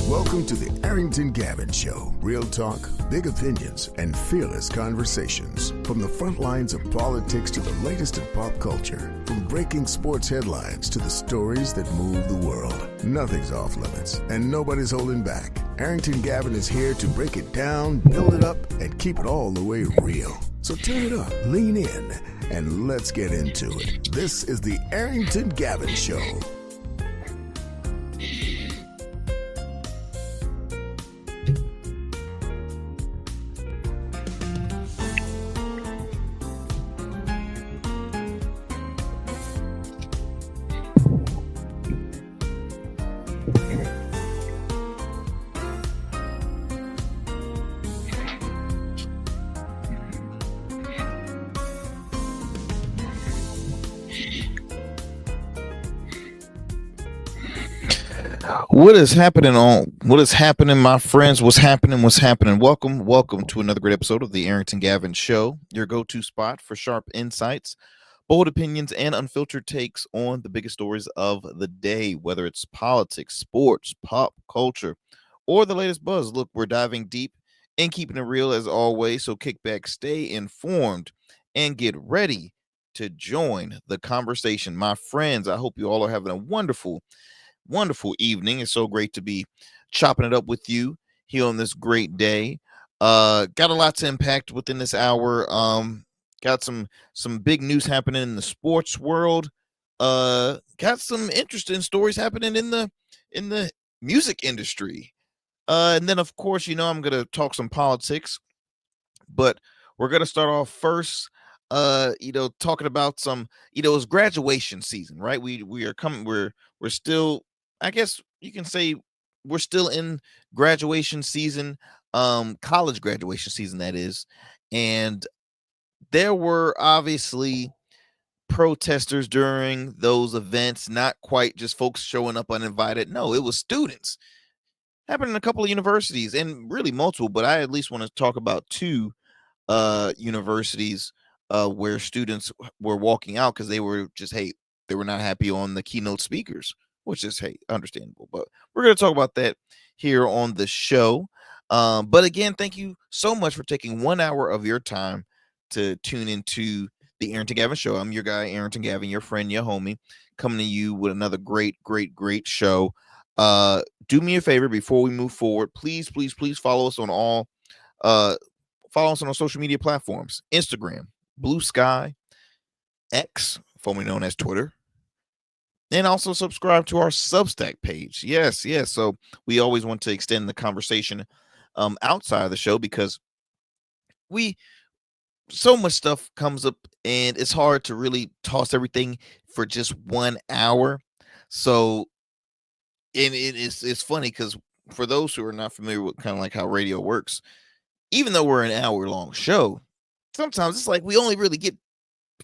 Welcome to the Arrington Gavin Show. Real talk, big opinions, and fearless conversations. From the front lines of politics to the latest in pop culture. From breaking sports headlines to the stories that move the world. Nothing's off limits, and nobody's holding back. Arrington Gavin is here to break it down, build it up, and keep it all the way real. So turn it up, lean in, and let's get into it. This is the Arrington Gavin Show. What is happening, my friends? What's happening? Welcome to another great episode of the Arrington Gavin Show, your go-to spot for sharp insights, bold opinions, and unfiltered takes on the biggest stories of the day, whether it's politics, sports, pop culture, or the latest buzz. Look, we're diving deep and keeping it real as always, so kick back, stay informed, and get ready to join the conversation. My friends, I hope you all are having a wonderful evening. It's so great to be chopping it up with you here on this great day. Got a lot to impact within this hour. Got some big news happening in the sports world. Got some interesting stories happening in the music industry. And then of course, I'm gonna talk some politics, but we're gonna start off first. Talking about some, it's graduation season, right? We're still, I guess you can say, we're still in graduation season, college graduation season, that is. And there were obviously protesters during those events, not quite just folks showing up uninvited. No, it was students. Happened in a couple of universities and really multiple, but I at least want to talk about two universities where students were walking out because they were not happy on the keynote speakers, which is understandable. But we're going to talk about that here on the show. But again, thank you so much for taking 1 hour of your time to tune into the Arrington Gavin Show. I'm your guy, Arrington Gavin, your friend, your homie, coming to you with another great show. Do me a favor before we move forward. Please follow us on all follow us on our social media platforms: Instagram, Blue Sky, X, formerly known as Twitter, and also subscribe to our Substack page. Yes. So we always want to extend the conversation outside of the show because so much stuff comes up and it's hard to really toss everything for just 1 hour. So, and it's funny because for those who are not familiar with kind of like how radio works, even though we're an hour-long show, sometimes it's like we only really get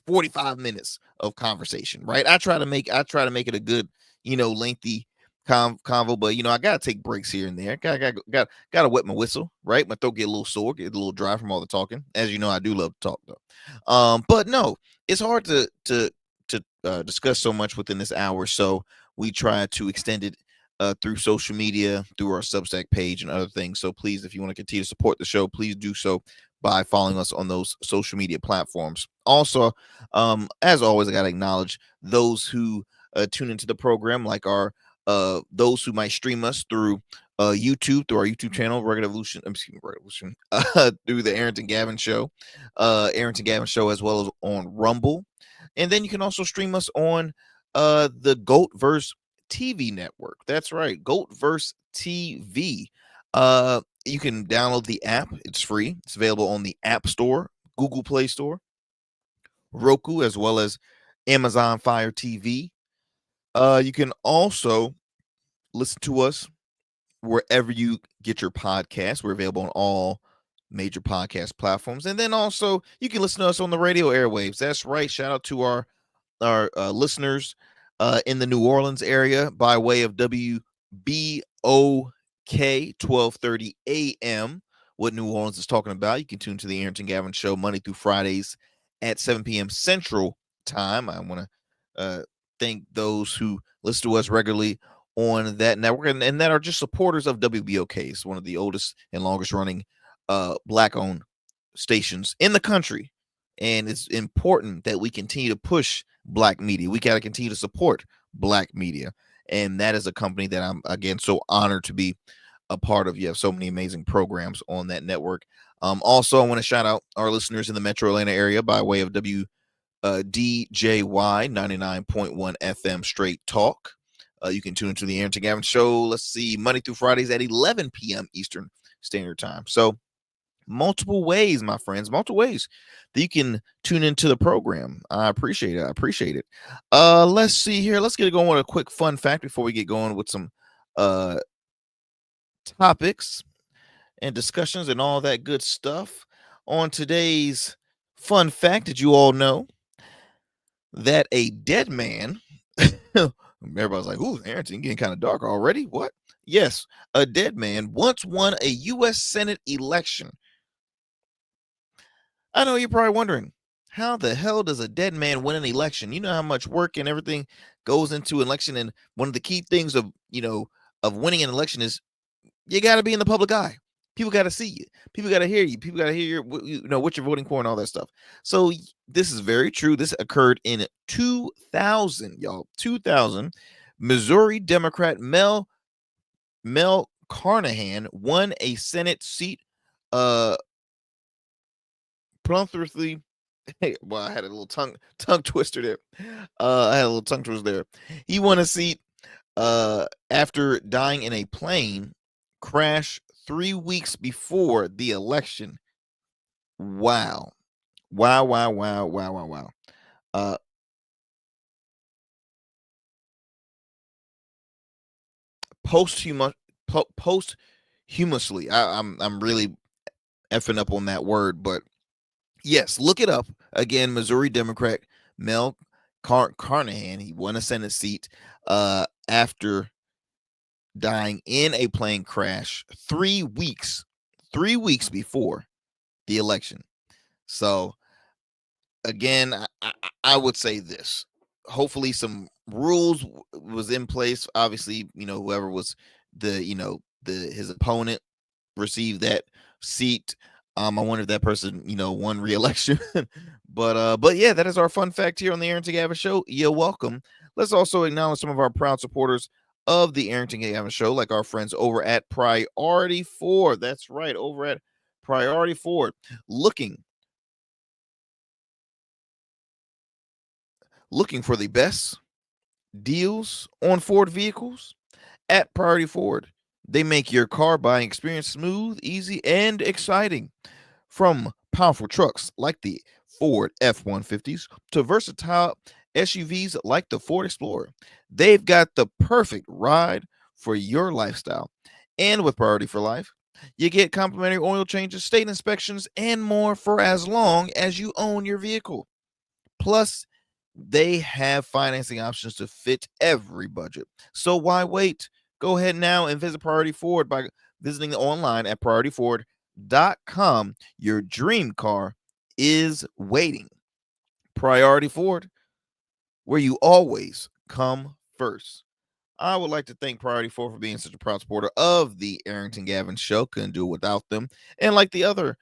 45 minutes of conversation, right? I try to make it a good, lengthy convo, but I gotta take breaks here and there. Gotta wet my whistle, right? My throat get a little sore, get a little dry from all the talking. As you know, I do love to talk though. But no, it's hard to discuss so much within this hour, so we try to extend it through social media, through our Substack page and other things. So please, if you want to continue to support the show, please do so by following us on those social media platforms. Also, as always, I got to acknowledge those who tune into the program, like those who might stream us through YouTube, through our YouTube channel, Revolution, through the Arrington Gavin Show, as well as on Rumble. And then you can also stream us on the GOATverse TV network. That's right, GOATverse TV. You can download the app. It's free. It's available on the App Store, Google Play Store, Roku, as well as Amazon Fire TV. You can also listen to us wherever you get your podcasts. We're available on all major podcast platforms. And then also you can listen to us on the radio airwaves. That's right. Shout out to our listeners in the New Orleans area by way of WBOK 1230 AM. What New Orleans is talking about. You can tune to the Arrington Gavin Show Monday through Fridays at 7 p.m. Central Time. I want to thank those who listen to us regularly on that network, and that are just supporters of WBOK. It's one of the oldest and longest running Black-owned stations in the country. And it's important that we continue to push Black media. We got to continue to support Black media. And that is a company that I'm, again, so honored to be a part of. You have so many amazing programs on that network. Also, I want to shout out our listeners in the Metro Atlanta area by way of DJY 99.1 FM Straight Talk. You can tune into the Arrington Gavin Show, let's see, Monday through Fridays at 11 p.m. Eastern Standard Time. So multiple ways, my friends, multiple ways that you can tune into the program. I appreciate it. Let's see here. Let's get going with a quick fun fact before we get going with some topics and discussions and all that good stuff. On today's fun fact, did you all know that a dead man everybody's like, ooh, Arrington getting kind of dark already. What? Yes, a dead man once won a U.S. Senate election. I know you're probably wondering, how the hell does a dead man win an election? You know how much work and everything goes into an election, and one of the key things of winning an election is you got to be in the public eye. People got to see you. People got to hear you. People got to hear what you're voting for and all that stuff. So this is very true. This occurred in 2000, y'all. 2000. Missouri Democrat Mel Carnahan won a Senate seat. Plumperly. Well, I had a little tongue twister there. He won a seat after dying in a plane crash 3 weeks before the election. Wow. Posthumously. I'm really effing up on that word, but yes, look it up. Again, Missouri Democrat Mel Carnahan, he won a Senate seat after dying in a plane crash 3 weeks before the election. So again, I would say this. Hopefully some rules was in place. Obviously, whoever was his opponent received that seat. I wonder if that person, won re-election. but yeah, that is our fun fact here on the Arrington Gavin Show. You're welcome. Let's also acknowledge some of our proud supporters of the Arrington Gavin Show, like our friends over at Priority Ford. That's right, over at Priority Ford. Looking for the best deals on Ford vehicles? At Priority Ford, they make your car buying experience smooth, easy, and exciting. From powerful trucks like the Ford F-150s to versatile SUVs like the Ford Explorer, they've got the perfect ride for your lifestyle. And with Priority for Life, you get complimentary oil changes, state inspections, and more for as long as you own your vehicle. Plus, they have financing options to fit every budget. So why wait? Go ahead now and visit Priority Ford by visiting online at PriorityFord.com. Your dream car is waiting. Priority Ford, where you always come first. I would like to thank Priority Ford for being such a proud supporter of the Arrington Gavin Show. Couldn't do it without them. And like the other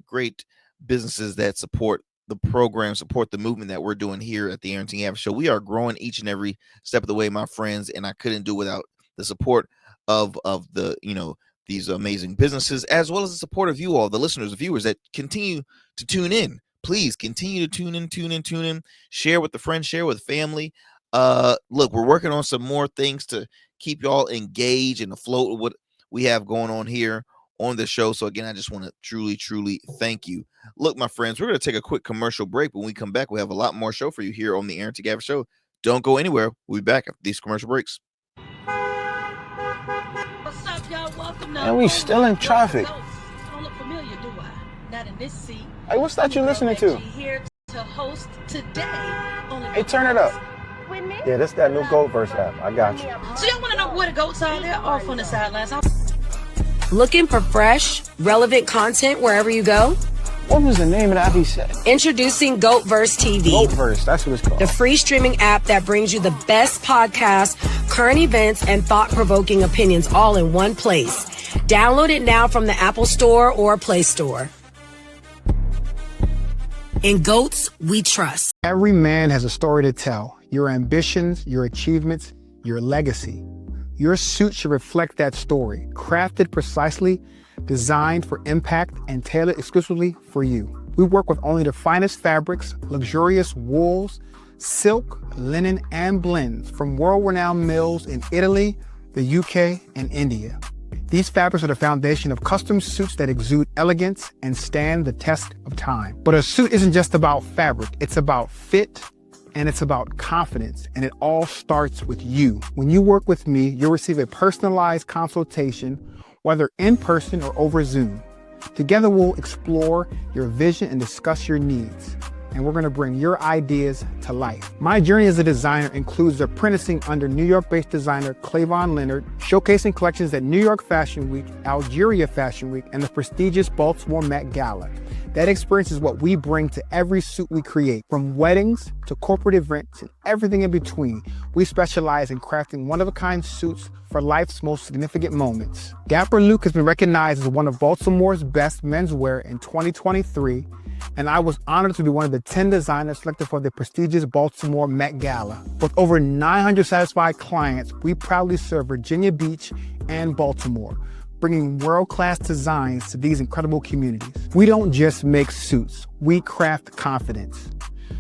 great businesses that support the program, support the movement that we're doing here at the Arrington Gavin Show, we are growing each and every step of the way, my friends, and I couldn't do without the support of the these amazing businesses, as well as the support of you all, the listeners, the viewers that continue to tune in. Please continue to tune in, share with the friends, share with family. Look, we're working on some more things to keep y'all engaged and afloat with what we have going on here on the show. So again, I just want to truly thank you. Look, my friends, we're going to take a quick commercial break. When we come back, we have a lot more show for you here on the Arrington Gavin Show. Don't go anywhere. We'll be back after these commercial breaks. What's up, y'all? Welcome to And we still in traffic. Don't look familiar, do I? Not in this seat. Hey, what's that you listening to? Here to host today. Hey, turn it up. Yeah, this that new Goldverse app. I got you. So y'all want to know where the goats are? They're off on the sidelines. Looking for fresh, relevant content wherever you go? What was the name of that he said? Introducing GoatVerse TV. GoatVerse, that's what it's called. The free streaming app that brings you the best podcasts, current events, and thought-provoking opinions all in one place. Download it now from the Apple Store or Play Store. In Goats, we trust. Every man has a story to tell. Your ambitions, your achievements, your legacy. Your suit should reflect that story, crafted precisely, designed for impact, and tailored exclusively for you. We work with only the finest fabrics, luxurious wools, silk, linen, and blends from world-renowned mills in Italy, the UK, and India. These fabrics are the foundation of custom suits that exude elegance and stand the test of time. But a suit isn't just about fabric, it's about fit, and it's about confidence, and it all starts with you. When you work with me, you'll receive a personalized consultation, whether in person or over Zoom. Together we'll explore your vision and discuss your needs. And we're gonna bring your ideas to life. My journey as a designer includes apprenticing under New York-based designer Clavon Leonard, showcasing collections at New York Fashion Week, Algeria Fashion Week, and the prestigious Baltimore Met Gala. That experience is what we bring to every suit we create, from weddings to corporate events and everything in between. We specialize in crafting one-of-a-kind suits for life's most significant moments. Dapper Luke has been recognized as one of Baltimore's best menswear in 2023, and I was honored to be one of the 10 designers selected for the prestigious Baltimore Met Gala. With over 900 satisfied clients, we proudly serve Virginia Beach and Baltimore, bringing world-class designs to these incredible communities. We don't just make suits, we craft confidence.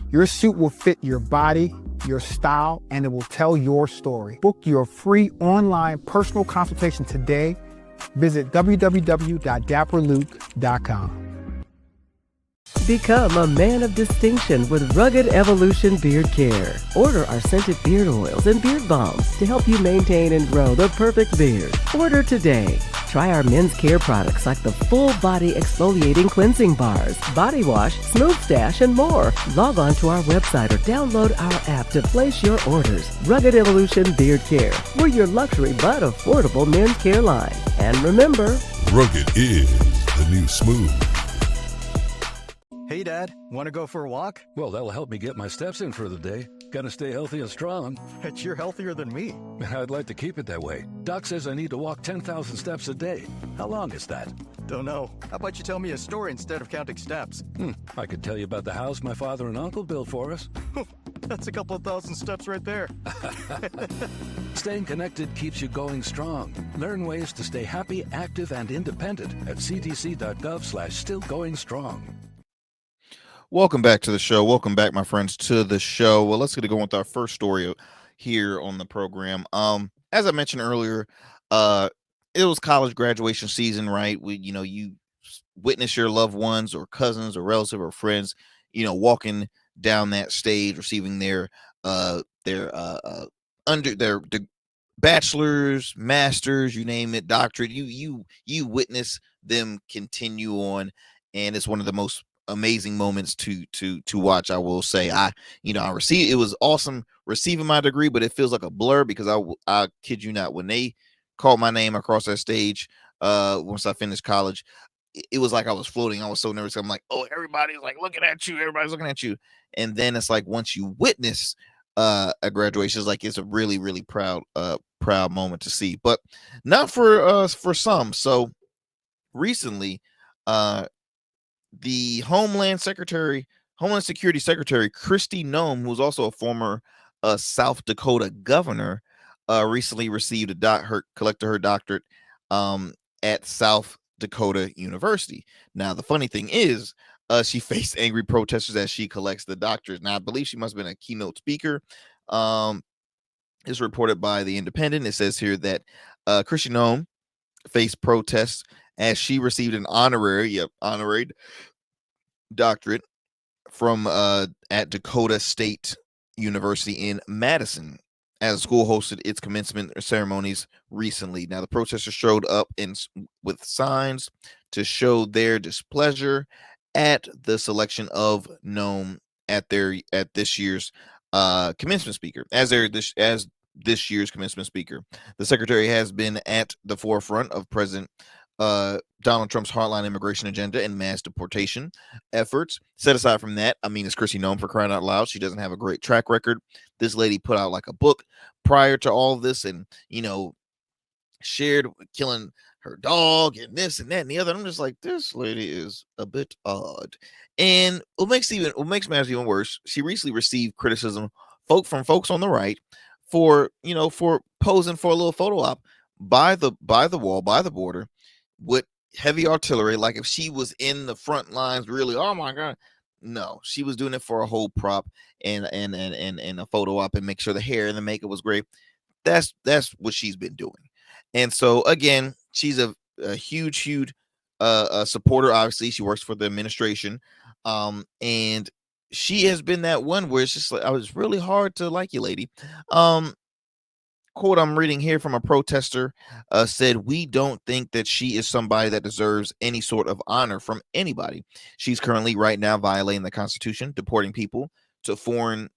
Your suit will fit your body, your style, and it will tell your story. Book your free online personal consultation today. Visit www.dapperluke.com. Become a man of distinction with Rugged Evolution Beard Care. Order our scented beard oils and beard balms to help you maintain and grow the perfect beard. Order today. Try our men's care products like the full body exfoliating cleansing bars, body wash, smooth stash, and more. Log on to our website or download our app to place your orders. Rugged Evolution Beard Care. We're your luxury but affordable men's care line. And remember, rugged is the new smooth. Hey, Dad, want to go for a walk? Well, that'll help me get my steps in for the day. Gotta stay healthy and strong. Bet you're healthier than me. I'd like to keep it that way. Doc says I need to walk 10,000 steps a day. How long is that? Don't know. How about you tell me a story instead of counting steps? I could tell you about the house my father and uncle built for us. That's a couple of thousand steps right there. Staying connected keeps you going strong. Learn ways to stay happy, active, and independent at cdc.gov/stillgoingstrong. Welcome back to the show. Welcome back, my friends, to the show. Well, let's get going with our first story here on the program. As I mentioned earlier, it was college graduation season, right? You witness your loved ones or cousins or relatives or friends, walking down that stage, receiving their bachelor's, master's, you name it, doctorate. You witness them continue on, and it's one of the most amazing moments to watch. I will say, I received, it was awesome receiving my degree, but it feels like a blur because I kid you not, when they called my name across that stage, once I finished college, it was like I was floating. I was so nervous. I'm like, oh, everybody's like looking at you, everybody's looking at you. And then it's like once you witness a graduation, it's like it's a really, really proud moment to see, but not for some. So recently, the Homeland Security Secretary Kristi Noem, who's also a former South Dakota governor, recently received collected her doctorate at South Dakota University. Now, the funny thing is, she faced angry protesters as she collects the doctorate. Now, I believe she must have been a keynote speaker. It's reported by The Independent. It says here that Kristi Noem faced protests as she received an honorary doctorate from at Dakota State University in Madison, as the school hosted its commencement ceremonies recently. Now, the protesters showed up with signs to show their displeasure at the selection of Noem at this year's commencement speaker. As this year's commencement speaker, the secretary has been at the forefront of President Donald Trump's hardline immigration agenda and mass deportation efforts. Set aside from that, I mean, is Chrissy known for crying out loud? She doesn't have a great track record. This lady put out like a book prior to all of this, and shared killing her dog and this and that and the other. I'm just like, this lady is a bit odd. And what makes matters even worse, she recently received criticism from folks on the right for posing for a little photo op by the wall, by the border, with heavy artillery, like if she was in the front lines, really. Oh my god. No, she was doing it for a whole prop and a photo op and make sure the hair and the makeup was great. That's what she's been doing. And so again, she's a huge supporter. Obviously, she works for the administration, and she has been that one where it's just like, I was really hard to like you, lady. Quote I'm reading here from a protester said, "We don't think that she is somebody that deserves any sort of honor from anybody. She's currently right now violating the Constitution, deporting people to foreign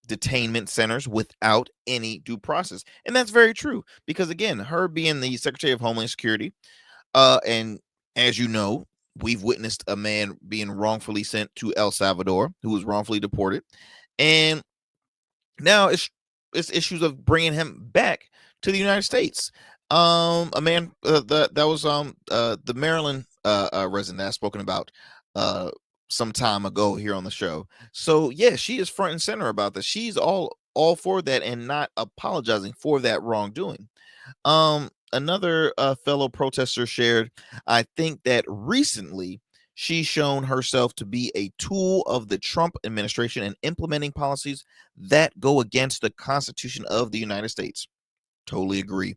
detainment centers without any due process." And that's very true, because again, her being the Secretary of Homeland Security, and as you know, we've witnessed a man being wrongfully sent to El Salvador who was wrongfully deported, and now it's issues of bringing him back to the United States. A man that was the Maryland resident that I've spoken about some time ago here on the show. So yeah, she is front and center about this. She's all for that and not apologizing for that wrongdoing. Another fellow protester shared, "I think that recently she's shown herself to be a tool of the Trump administration in implementing policies that go against the Constitution of the United States." Totally agree.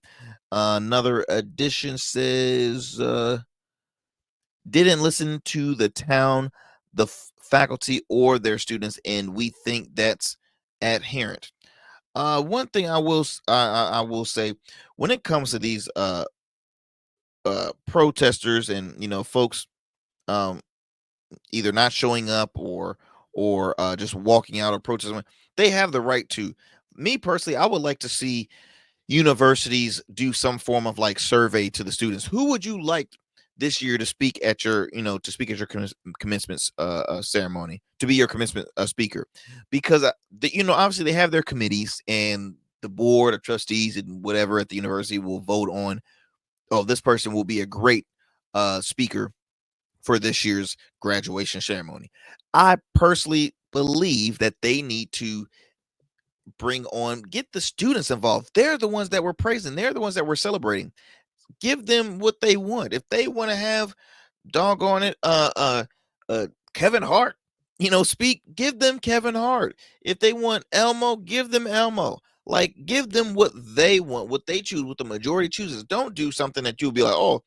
Another addition says, "Didn't listen to the town, the faculty, or their students, and we think that's adherent." One thing I will say, when it comes to these protesters and folks either not showing up or just walking out or protesting, they have the right to. Me personally, I would like to see universities do some form of like survey to the students. Who would you like this year to speak at your commencement ceremony, to be your commencement speaker? Because obviously they have their committees, and the board of trustees and whatever at the university will vote on, oh, this person will be a great speaker for this year's graduation ceremony. I personally believe that they need to get the students involved. They're the ones that we're praising. They're the ones that we're celebrating. Give them what they want. If they want to have, doggone it, Kevin Hart, speak, give them Kevin Hart. If they want Elmo, give them Elmo. Like, give them what they want, what they choose, what the majority chooses. Don't do something that you'll be like, oh,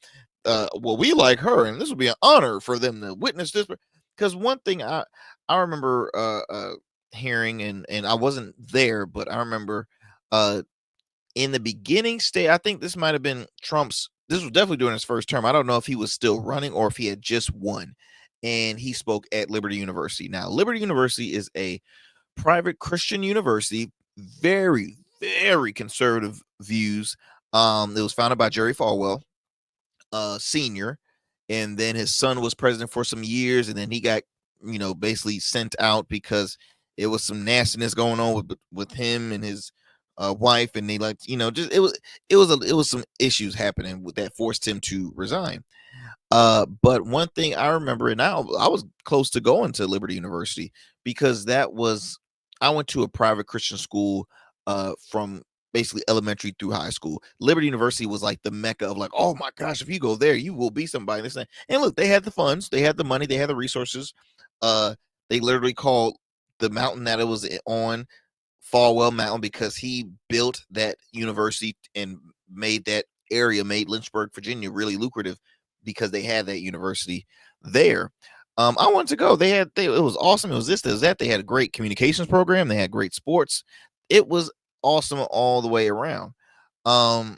well, we like her, and this will be an honor for them to witness this. Because one thing I remember hearing, and I wasn't there, but I remember in the beginning state, I think this might have been Trump's. This was definitely during his first term. I don't know if he was still running or if he had just won. And he spoke at Liberty University. Now, Liberty University is a private Christian university, very, very conservative views. It was founded by Jerry Falwell, senior, and then his son was president for some years, and then he got basically sent out because it was some nastiness going on with him and his wife, and they just it was some issues happening that forced him to resign. But one thing I remember, and I was close to going to Liberty University, because I went to a private Christian school from basically elementary through high school. Liberty University was like the mecca of like, oh my gosh, if you go there, you will be somebody. And look, they had the funds, they had the money, they had the resources. They literally called the mountain that it was on Falwell Mountain, because he built that university and made Lynchburg, Virginia, really lucrative, because they had that university there. I wanted to go. It was awesome. It was this, that. They had a great communications program. They had great sports. It was awesome all the way around. But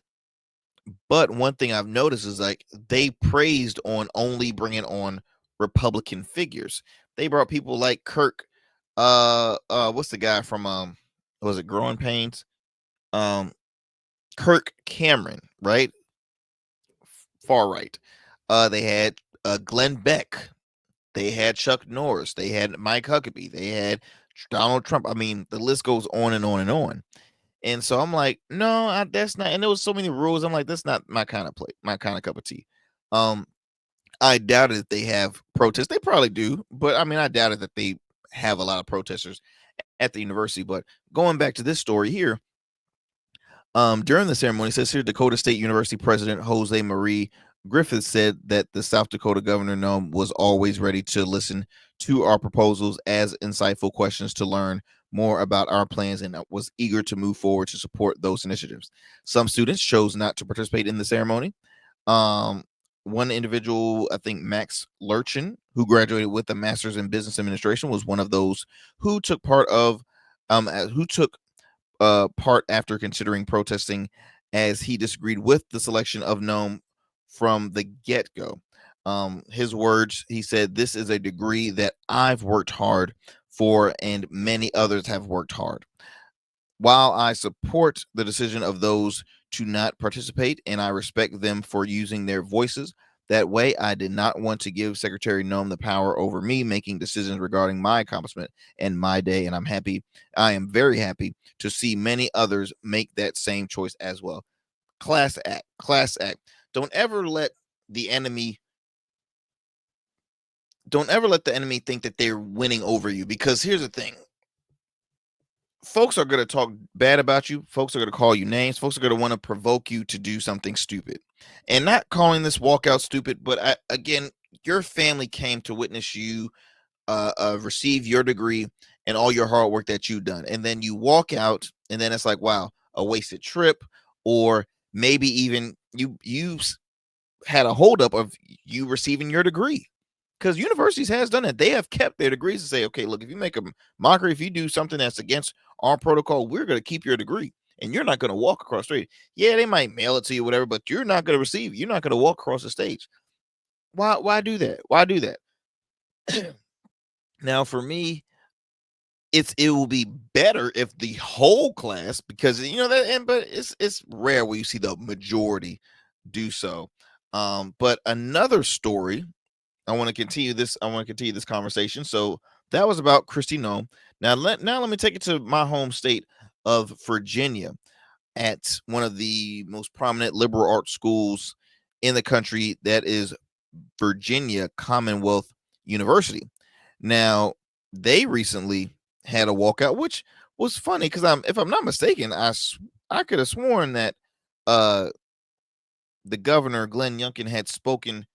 one thing I've noticed is like they praised on only bringing on Republican figures. They brought people like Kirk. What's the guy from was it Growing Pains? Kirk Cameron, right? far right. They had Glenn Beck. They had Chuck Norris. They had Mike Huckabee. They had Donald Trump. I mean, the list goes on and on and on. And so I'm like, no, that's not. And there was so many rules. I'm like, that's not my kind of play, my kind of cup of tea. I doubt it that they have protests. They probably do, but I mean, I doubt it that they have a lot of protesters at the university. But going back to this story here, during the ceremony, it says here Dakota State University President Jose Marie Griffith said that the South Dakota Governor Noem was always ready to listen to our proposals as insightful questions to learn more about our plans and was eager to move forward to support those initiatives. Some students chose not to participate in the ceremony. One individual, I think Max Lurchin, who graduated with a master's in business administration, was one of those who took part after considering protesting, as he disagreed with the selection of Noem from the get-go. His words, he said, "This is a degree that I've worked hard for and many others have worked hard. While I support the decision of those to not participate and I respect them for using their voices that way, I did not want to give Secretary Noem the power over me making decisions regarding my accomplishment and my day, and I am very happy to see many others make that same choice as well." Class act. Don't ever let the enemy think that they're winning over you, because here's the thing. Folks are going to talk bad about you. Folks are going to call you names. Folks are going to want to provoke you to do something stupid. And not calling this walkout stupid, but again, your family came to witness you receive your degree and all your hard work that you've done. And then you walk out and then it's like, wow, a wasted trip, or maybe even you had a holdup of you receiving your degree. Because universities has done that. They have kept their degrees and say, okay, look, if you make a mockery, if you do something that's against our protocol, we're going to keep your degree and you're not going to walk across the street. Yeah, they might mail it to you, whatever, but you're not going to receive. You're not going to walk across the stage. Why do that? Why do that? Now, for me, it will be better if the whole class, because but it's rare where you see the majority do so. But another story. I want to continue this conversation. So that was about Kristi Noem. Now let me take it to my home state of Virginia, at one of the most prominent liberal arts schools in the country, that is Virginia Commonwealth University. Now, they recently had a walkout, which was funny because if I'm not mistaken, I could have sworn that the governor, Glenn Youngkin, had spoken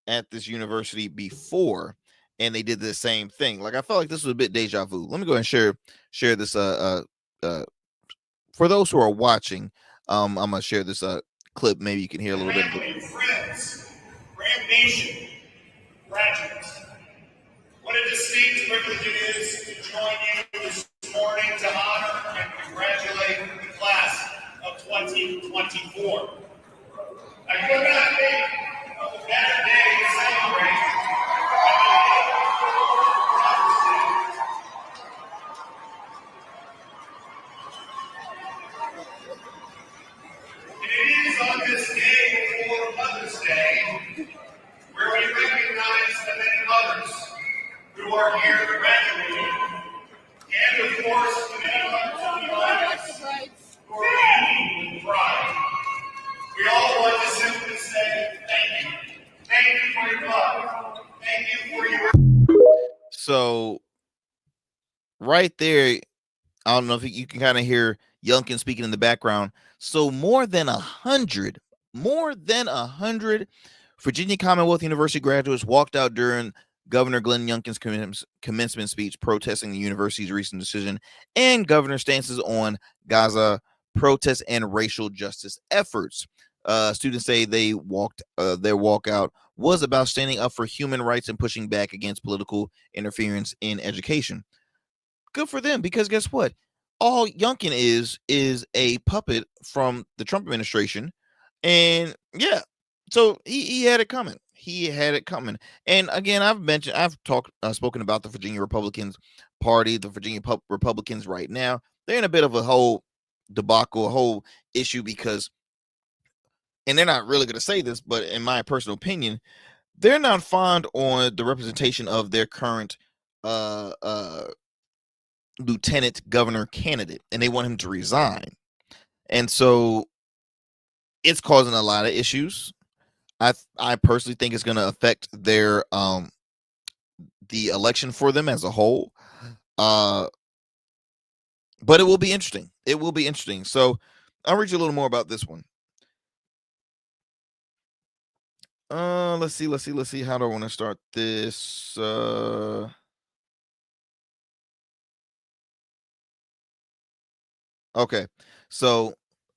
at this university before, and they did the same thing. Like, I felt like this was a bit deja vu. Let me go ahead and share this for those who are watching. I'm gonna share this clip. Maybe you can hear a little bit of it. Friends, Graham Nation, graduates, what a distinct privilege it is to join you this morning to honor and congratulate the class of 2024. I could not think of a better day to celebrate and it is on this day before Mother's Day where we recognize the many others who are here graduating, and of course the many others in the audience who are beaming with pride. We all want to simply say thank you. Thank you for your love. Thank you for your... So, right there, I don't know if you can kind of hear Youngkin speaking in the background. So more than 100 Virginia Commonwealth University graduates walked out during Governor Glenn Youngkin's commencement speech, protesting the university's recent decision and governor's stances on Gaza protests and racial justice efforts. Students say their walkout was about standing up for human rights and pushing back against political interference in education. Good for them, because guess what? All Youngkin is a puppet from the Trump administration, and yeah, so he had it coming. He had it coming. And again, I've spoken about the Virginia Republicans Party, the Virginia Republicans right now. They're in a bit of a whole debacle, a whole issue, because and they're not really going to say this, but in my personal opinion, they're not fond on the representation of their current lieutenant governor candidate, and they want him to resign. And so it's causing a lot of issues. I personally think it's going to affect their the election for them as a whole. But it will be interesting. It will be interesting. So I'll read you a little more about this one. Let's see. How do I want to start this? Okay. So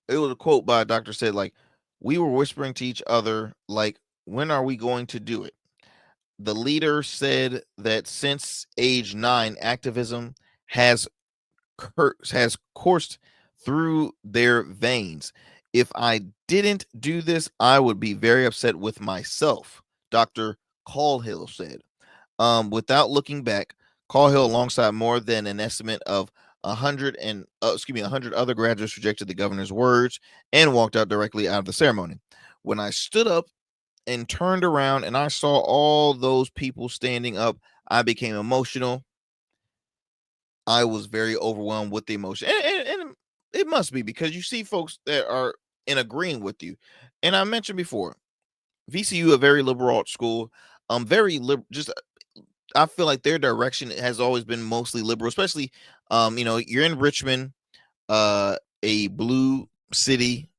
it was a quote by a doctor said, like, we were whispering to each other, like, when are we going to do it? The leader said that since age 9, activism has coursed through their veins. If I didn't do this, I would be very upset with myself, Dr. Callhill said. Without looking back, Callhill, alongside more than an estimate of 100 other graduates, rejected the governor's words and walked out directly out of the ceremony. When I stood up and turned around and I saw all those people standing up, I became emotional. I was very overwhelmed with the emotion. And it must be because you see folks that are in agreeing with you. And I mentioned before, VCU, a very liberal art school, very liberal. Just I feel like their direction has always been mostly liberal, especially you're in Richmond, a blue city.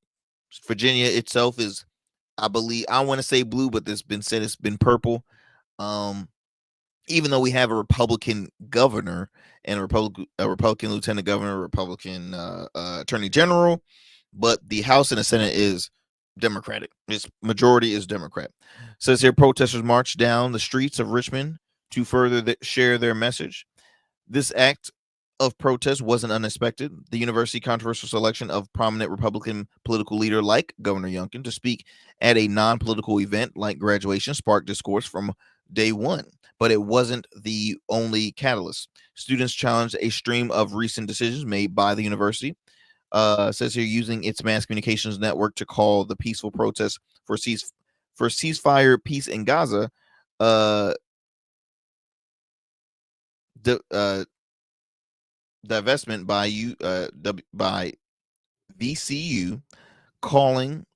Virginia itself is, I believe, I want to say blue, but there's been said it's been purple. Even though we have a Republican governor and a Republican lieutenant governor, Republican attorney general, but the House and the Senate is Democratic. Its majority is Democrat. Says here, protesters marched down the streets of Richmond to further share their message. This act of protest wasn't unexpected. The university controversial selection of prominent Republican political leader like Governor Youngkin to speak at a non-political event like graduation sparked discourse from day one, but it wasn't the only catalyst. Students challenged a stream of recent decisions made by the university. Says here, using its mass communications network to call the peaceful protest for ceasefire peace in Gaza. Divestment by VCU, calling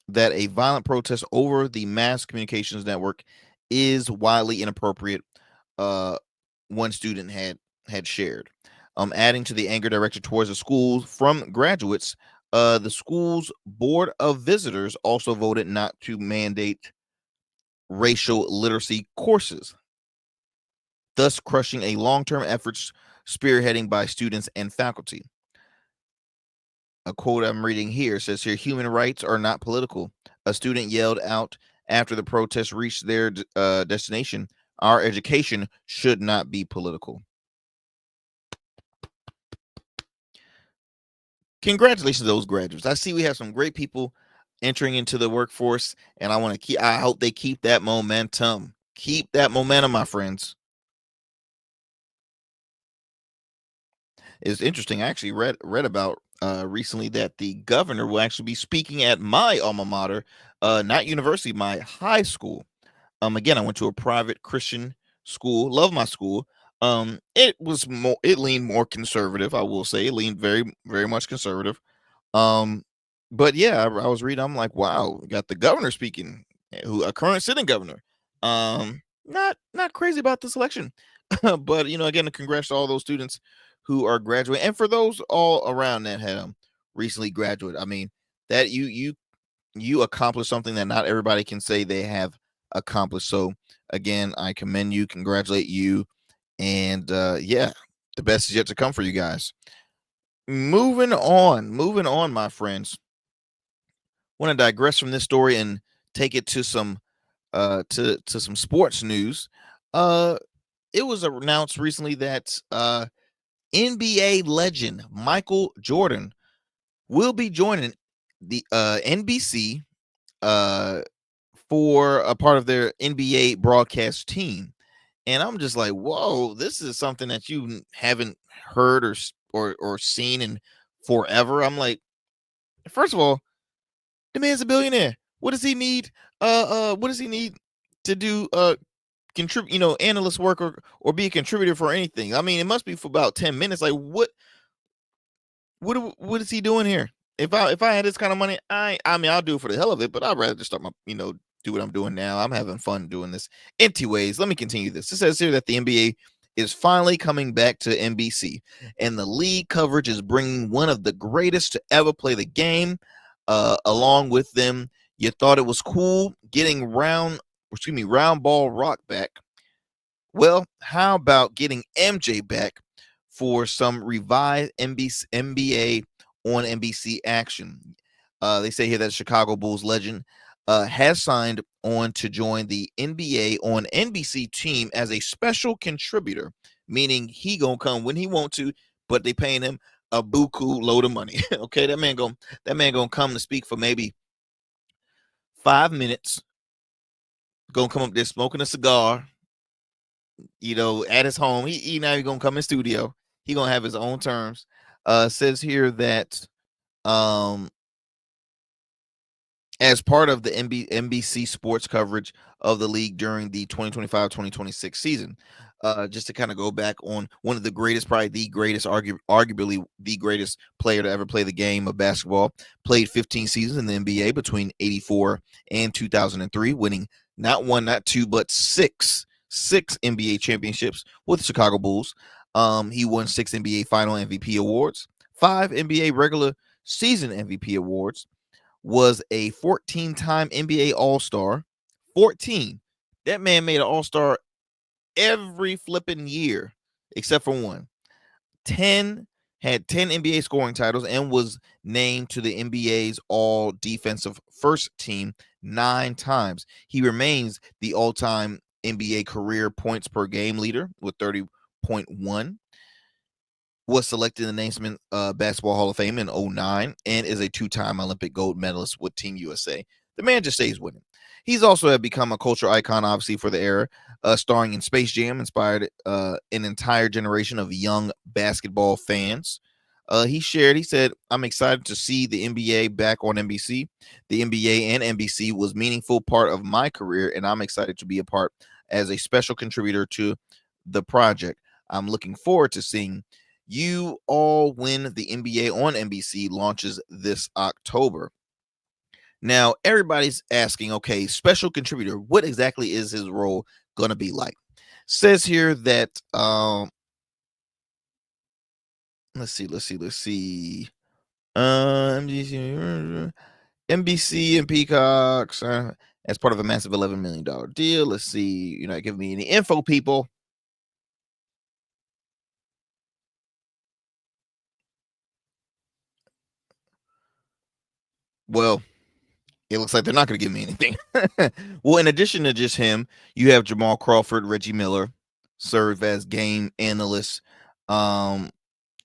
that a violent protest over the mass communications network is widely inappropriate. One student had shared, adding to the anger directed towards the schools from graduates. The school's board of visitors also voted not to mandate racial literacy courses, thus crushing a long-term efforts spearheading by students and faculty. A quote I'm reading here says here, human rights are not political. A student yelled out after the protest reached their destination. Our education should not be political. Congratulations to those graduates. I see we have some great people entering into the workforce, and I hope they keep that momentum. Keep that momentum, my friends. It's interesting. I actually read about recently that the governor will actually be speaking at my alma mater, not university, my high school. Again, I went to a private Christian school. Love my school. It leaned more conservative. I will say it leaned very, very much conservative. But yeah, I was reading. I'm like, wow, we got the governor speaking, who a current sitting governor. Not crazy about this election, but again, congrats to all those students who are graduating, and for those all around that had recently graduated. I mean, that you accomplished something that not everybody can say they have accomplished. So again, I commend you, congratulate you, and yeah, the best is yet to come for you guys. Moving on, my friends. Want to digress from this story and take it to some to some sports news. It was announced recently that NBA legend Michael Jordan will be joining the NBC for a part of their NBA broadcast team. And I'm just like, whoa, this is something that you haven't heard or seen in forever. I'm like, first of all, the man's a billionaire. What does he need? What does he need to do? Contribute, analyst work or be a contributor for anything. I mean, it must be for about 10 minutes. Like what is he doing here? If I had this kind of money, I mean, I'll do it for the hell of it, but I'd rather just start my, do what I'm doing now. I'm having fun doing this. Anyways, let me continue this. It says here that the NBA is finally coming back to NBC, and the league coverage is bringing one of the greatest to ever play the game. Along with them, you thought it was cool getting round ball rock back. Well, how about getting MJ back for some revived NBA on NBC action? They say here that Chicago Bulls legend has signed on to join the NBA on NBC team as a special contributor, meaning he gonna come when he want to, but they paying him a buku load of money. Okay, that man gonna come to speak for maybe 5 minutes. Gonna come up there smoking a cigar, at his home. He now gonna come in studio. He gonna have his own terms. Says here that as part of the NBC sports coverage of the league during the 2025-2026 season. Just to kind of go back on one of the greatest, probably the greatest, arguably the greatest player to ever play the game of basketball, played 15 seasons in the NBA between 1984 and 2003, winning not one, not two, but six NBA championships with the Chicago Bulls. He won 6 NBA Final MVP awards, 5 NBA regular season MVP awards, was a 14-time NBA All-Star. 14. That man made an All-Star every flipping year except for one. 10 had 10 NBA scoring titles and was named to the NBA's all defensive first team 9 times. He remains the all-time NBA career points per game leader with 30.1. Was selected in the Naismith Basketball Hall of Fame in 2009 and is a 2-time Olympic gold medalist with Team USA. The man just stays winning. He's also become a cultural icon, obviously, for the era, starring in Space Jam, inspired an entire generation of young basketball fans. He said, I'm excited to see the NBA back on NBC. The NBA and NBC was a meaningful part of my career, and I'm excited to be a part as a special contributor to the project. I'm looking forward to seeing you all when the NBA on NBC launches this October. Now, everybody's asking, okay, special contributor, what exactly is his role going to be like? Says here that, let's see. NBC and Peacocks as part of a massive $11 million deal. Let's see. You're not giving me any info, people. Well, it looks like they're not going to give me anything. Well, in addition to just him, you have Jamal Crawford, Reggie Miller serve as game analysts. Carmelo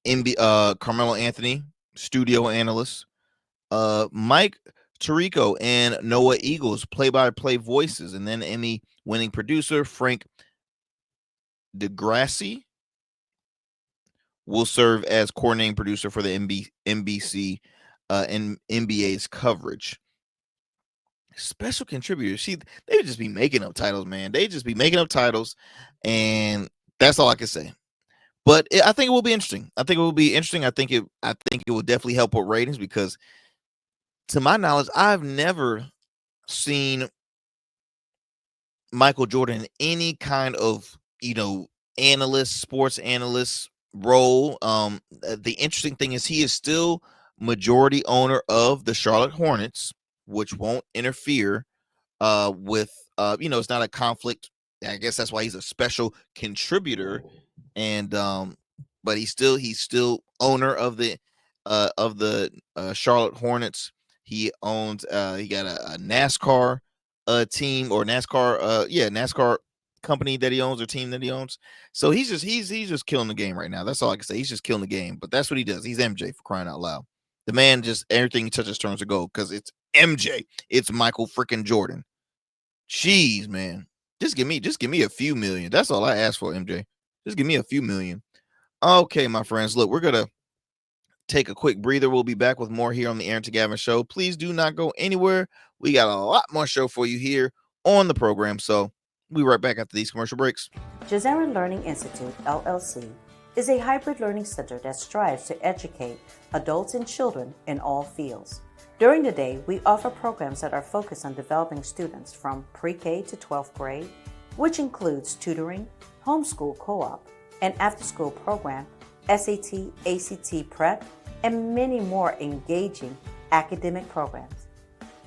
Anthony, studio analyst. Mike Tirico and Noah Eagles, play-by-play voices. And then Emmy-winning producer Frank DeGrassi will serve as coordinating producer for the NBC and NBA's coverage. Special contributors. See, they would just be making up titles, man. They just be making up titles, and that's all I can say. But I think it will be interesting. I think it will definitely help with ratings because, to my knowledge, I've never seen Michael Jordan in any kind of sports analyst role. The interesting thing is he is still majority owner of the Charlotte Hornets, which won't interfere with it's not a conflict. I guess that's why he's a special contributor, and but he's still owner of the Charlotte Hornets. He owns he got a NASCAR team or NASCAR company that he owns or team that he owns. So he's just killing the game right now. That's all I can say. He's just killing the game. But that's what he does. He's MJ, for crying out loud. The man just everything he touches turns to gold because it's MJ. It's Michael freaking Jordan. Jeez, man. Just give me a few million. That's all I ask for, MJ. Just give me a few million. Okay, my friends. Look, we're gonna take a quick breather. We'll be back with more here on the Arrington Gavin Show. Please do not go anywhere. We got a lot more show for you here on the program. So we'll be right back after these commercial breaks. Jazera Learning Institute, LLC, is a hybrid learning center that strives to educate adults and children in all fields. During the day, we offer programs that are focused on developing students from pre-K to 12th grade, which includes tutoring, homeschool co-op, an after-school program, SAT, ACT prep, and many more engaging academic programs.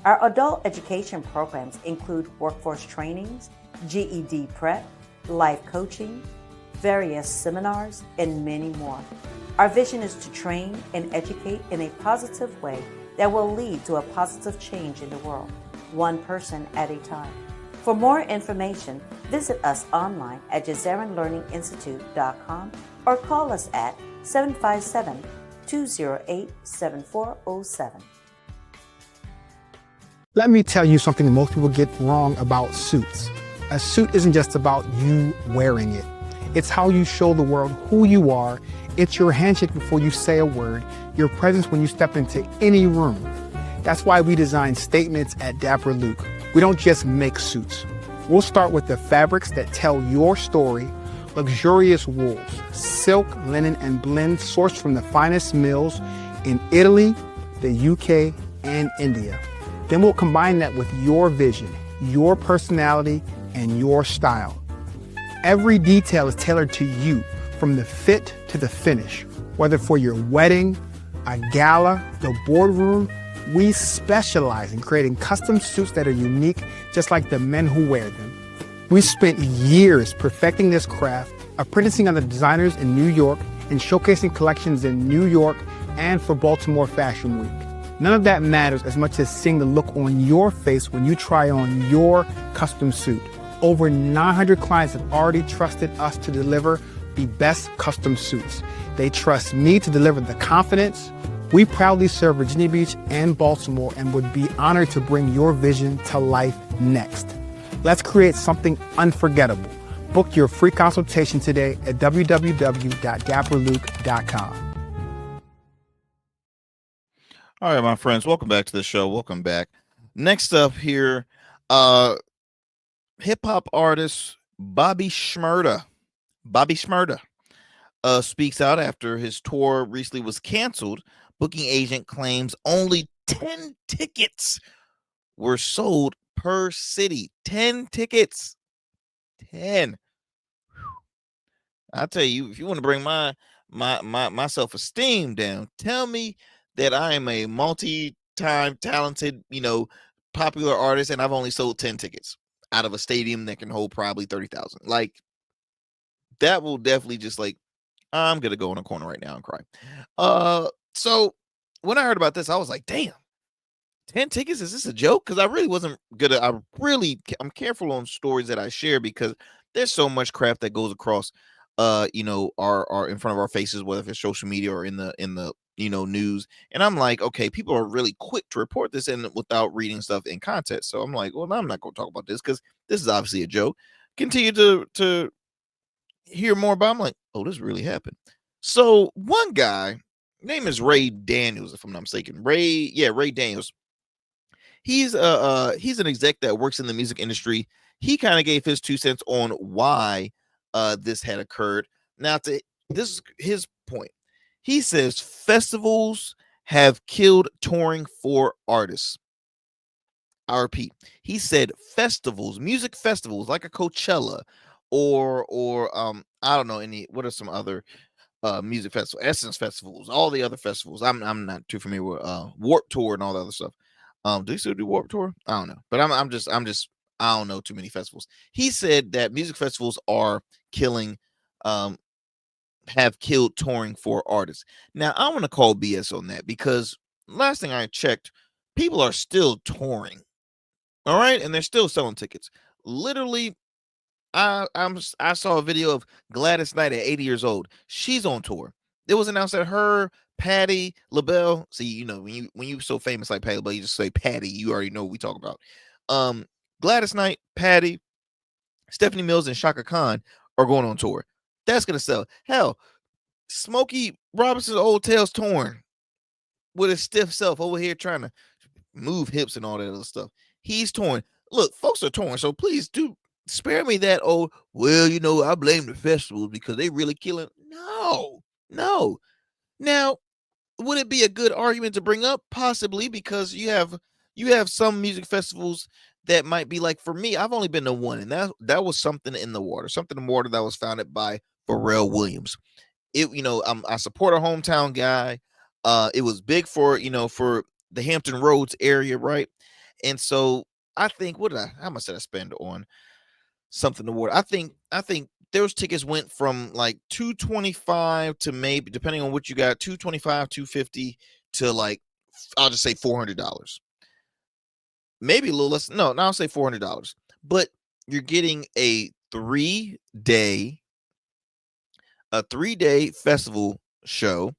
Our adult education programs include workforce trainings, GED prep, life coaching, various seminars, and many more. Our vision is to train and educate in a positive way that will lead to a positive change in the world, one person at a time. For more information, visit us online at JazeranLearningInstitute.com or call us at 757-208-7407. Let me tell you something most people get wrong about suits. A suit isn't just about you wearing it. It's how you show the world who you are. It's your handshake before you say a word, your presence when you step into any room. That's why we design statements at Dapper Luke. We don't just make suits. We'll start with the fabrics that tell your story, luxurious wools, silk, linen, and blends sourced from the finest mills in Italy, the UK, and India. Then we'll combine that with your vision, your personality, and your style. Every detail is tailored to you, from the fit to the finish. Whether for your wedding, a gala, the boardroom, we specialize in creating custom suits that are unique, just like the men who wear them. We spent years perfecting this craft, apprenticing under designers in New York and showcasing collections in New York and for Baltimore Fashion Week. None of that matters as much as seeing the look on your face when you try on your custom suit. Over 900 clients have already trusted us to deliver the best custom suits. They trust me to deliver the confidence. We proudly serve Virginia Beach and Baltimore and would be honored to bring your vision to life next. Let's create something unforgettable. Book your free consultation today at www.dapperluke.com. All right, my friends, welcome back to the show. Welcome back. Next up here, hip-hop artist Bobby Shmurda speaks out after his tour recently was canceled. Booking agent claims only 10 tickets were sold per city. 10 tickets. 10. I tell you, if you want to bring my self-esteem down, tell me that I am a multi-time talented, popular artist, and I've only sold 10 tickets out of a stadium that can hold probably 30,000. Like, that will definitely just I'm gonna go in a corner right now and cry. So when I heard about this, I was like, damn, 10 tickets? Is this a joke? Because I really wasn't gonna. I'm careful on stories that I share because there's so much crap that goes across, our in front of our faces, whether it's social media or in the news. And I'm like, okay, people are really quick to report this and without reading stuff in context. So I'm like, well, I'm not gonna talk about this because this is obviously a joke. Continue to hear more about. I'm like, oh, this really happened. So one guy, name is Ray Daniels, if I'm not mistaken. Ray Daniels. He's an exec that works in the music industry. He kind of gave his 2 cents on why this had occurred. Now, this is his point. He says festivals have killed touring for artists. I repeat, he said festivals, music festivals like a Coachella or I don't know what are some other music festivals, Essence festivals, all the other festivals. I'm not too familiar with Warped Tour and all the other stuff. Do they still do Warped Tour? I don't know, but I'm just I don't know too many festivals. He said that music festivals are killing, have killed touring for artists. Now I want to call BS on that because last thing I checked, people are still touring. All right, and they're still selling tickets. Literally, I saw a video of Gladys Knight at 80 years old. She's on tour. It was announced that her, Patti LaBelle. See, when you so famous like Patti LaBelle, you just say Patti. You already know what we talk about. Gladys Knight, Patti, Stephanie Mills, and Shaka Khan are going on tour. That's gonna sell. Hell, Smokey Robinson's Old Tales torn. with his stiff self over here trying to move hips and all that other stuff. He's torn. Look, folks are torn, so please do spare me that. Oh, well, I blame the festivals because they really killing. No. Now, would it be a good argument to bring up? Possibly, because you have some music festivals that might be like, for me, I've only been to one, and that was Something in the Water. Something in the Water that was founded by Pharrell Williams. I support a hometown guy. It was big for the Hampton Roads area, right? And so I think, how much did I spend on Something in the Water? I think those tickets went from like $225 to, maybe depending on what you got, $225, $250 to, like, I'll just say $400. Maybe a little less. No, I'll say $400. But you're getting a 3-day festival show.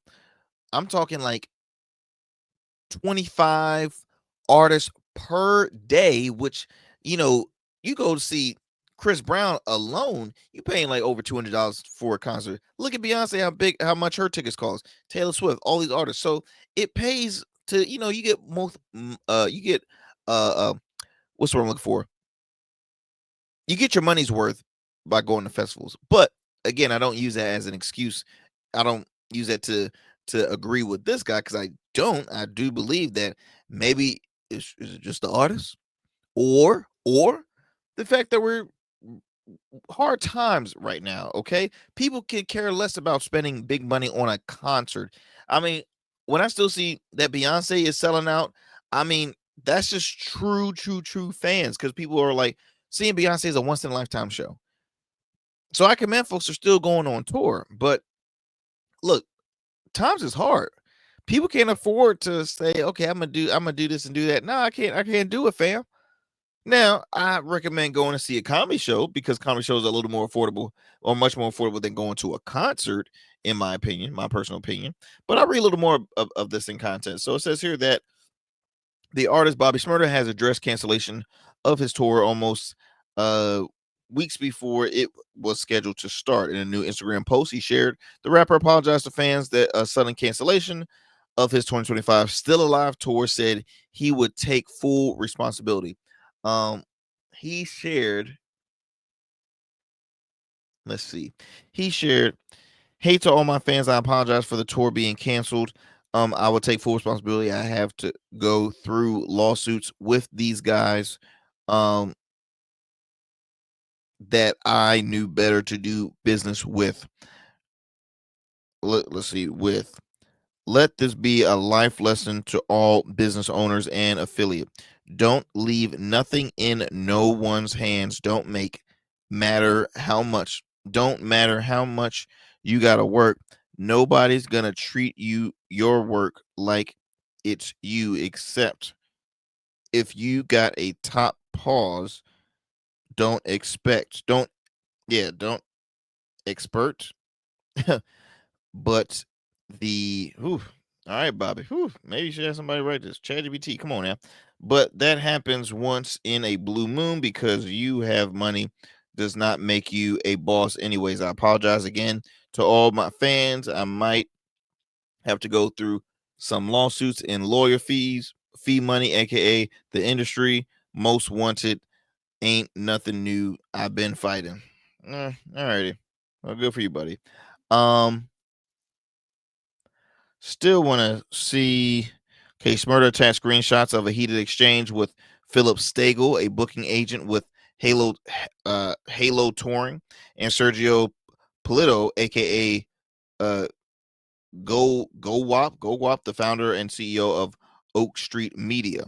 I'm talking like 25 artists per day, which, you go to see Chris Brown alone, you paying like over $200 for a concert. Look at Beyonce, how much her tickets cost. Taylor Swift, all these artists. So it pays to, you get most, you get, what's the word I'm looking for? You get your money's worth by going to festivals. But again, I don't use that as an excuse. I don't use that to agree with this guy, because I do believe that maybe is it just the artist, or the fact that we're hard times right now. Okay, people can care less about spending big money on a concert. I mean, when I still see that Beyonce is selling out, I mean, that's just true fans, because people are like, seeing Beyonce is a once in a lifetime show. So I commend folks are still going on tour, but look, times is hard. People can't afford to say, okay, I'm gonna do this and do that. No, I can't do it, fam. Now, I recommend going to see a comedy show, because comedy shows are a little more affordable, or much more affordable, than going to a concert, in my opinion, my personal opinion. But I'll read a little more of this in content. So it says here that the artist Bobby Shmurda has addressed cancellation of his tour almost weeks before it was scheduled to start. In a new Instagram post he shared, the rapper apologized to fans that a sudden cancellation of his 2025 Still Alive tour, said he would take full responsibility. He shared, let's see, he shared, "Hey to all my fans, I apologize for the tour being canceled. I will take full responsibility. I have to go through lawsuits with these guys that I knew better to do business with. Let's see, with. Let this be a life lesson to all business owners and affiliate. Don't leave nothing in no one's hands. Don't matter how much you got to work. Nobody's going to treat your work like it's you, except if you got a top pause. Don't expect expert but all right, Bobby. Maybe you should have somebody write this. ChatGPT, come on now. But that happens once in a blue moon, because you have money does not make you a boss anyways. I apologize again to all my fans. I might have to go through some lawsuits and lawyer fee money, aka the industry most wanted. Ain't nothing new. I've been fighting. All righty. Well, good for you, buddy. Still want to see. Okay, Shmurda attached screenshots of a heated exchange with Philip Stagel, a booking agent with Halo Touring, and Sergio Polito, aka Go Wop, the founder and CEO of Oak Street Media.